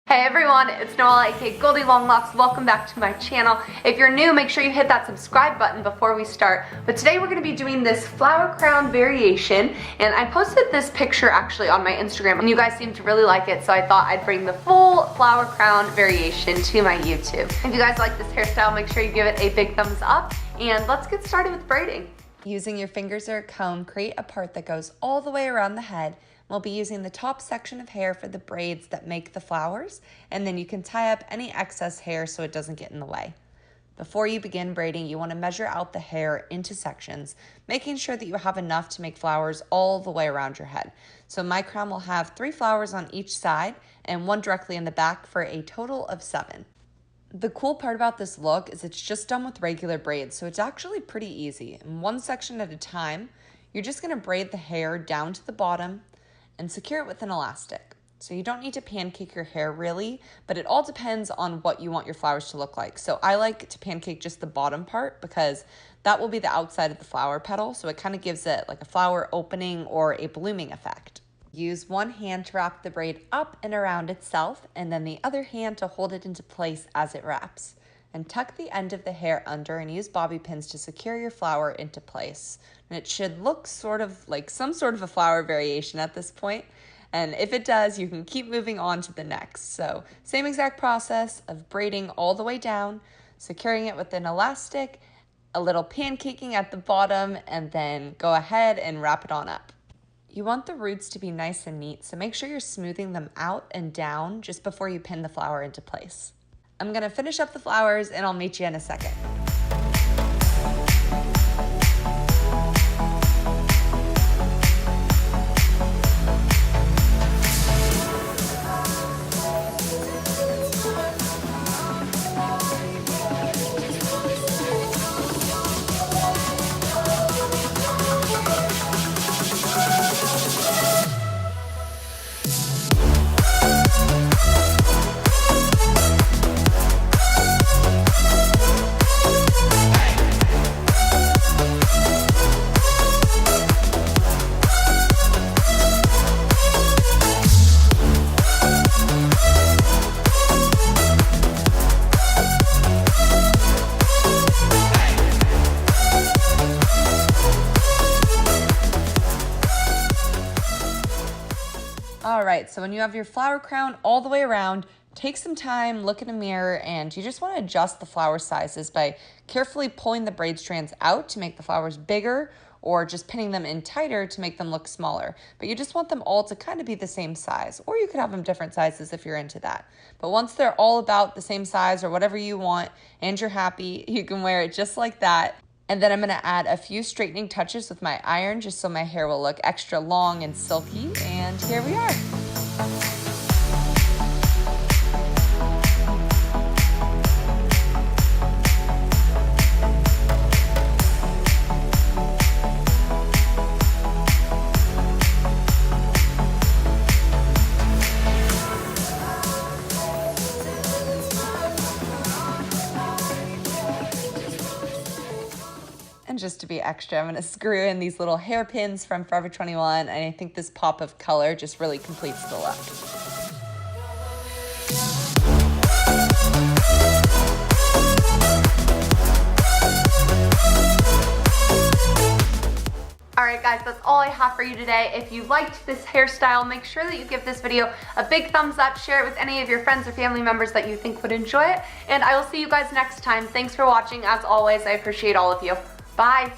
Hey everyone, it's Noella, aka Goldilonglocks. Welcome back to my channel. If you're new, make sure you hit that subscribe button before we start. But today we're going to be doing this flower crown variation, and I posted this picture actually on my Instagram, and you guys seemed to really like it, so I thought I'd bring the full flower crown variation to my YouTube. If you guys like this hairstyle, make sure you give it a big thumbs up, and let's get started with braiding. Using your fingers or a comb, create a part that goes all the way around the head. We'll be using the top section of hair for the braids that make the flowers, and then you can tie up any excess hair so it doesn't get in the way. Before you begin braiding, you want to measure out the hair into sections, making sure that you have enough to make flowers all the way around your head. So my crown will have 3 flowers on each side and 1 directly in the back for a total of 7. The cool part about this look is it's just done with regular braids, so it's actually pretty easy. And 1 section at a time, you're just going to braid the hair down to the bottom and secure it with an elastic. So you don't need to pancake your hair really, but it all depends on what you want your flowers to look like. So I like to pancake just the bottom part because that will be the outside of the flower petal, so it kind of gives it like a flower opening or a blooming effect. Use one hand to wrap the braid up and around itself, and then the other hand to hold it into place as it wraps. And tuck the end of the hair under and use bobby pins to secure your flower into place. And it should look sort of like some sort of a flower variation at this point. And if it does, you can keep moving on to the next. So same exact process of braiding all the way down, securing it with an elastic, a little pancaking at the bottom, and then go ahead and wrap it on up. You want the roots to be nice and neat, so make sure you're smoothing them out and down just before you pin the flower into place. I'm gonna finish up the flowers and I'll meet you in a second. All right, so when you have your flower crown all the way around, take some time, look in a mirror, and you just want to adjust the flower sizes by carefully pulling the braid strands out to make the flowers bigger, or just pinning them in tighter to make them look smaller. But you just want them all to kind of be the same size, or you could have them different sizes if you're into that. But once they're all about the same size or whatever you want, and you're happy, you can wear it just like that. And then I'm gonna add a few straightening touches with my iron just so my hair will look extra long and silky, and here we are. And just to be extra, I'm gonna screw in these little hairpins from Forever 21, and I think this pop of color just really completes the look. Alright guys, that's all I have for you today. If you liked this hairstyle, make sure that you give this video a big thumbs up, share it with any of your friends or family members that you think would enjoy it, and I will see you guys next time. Thanks for watching. As always, I appreciate all of you. Bye.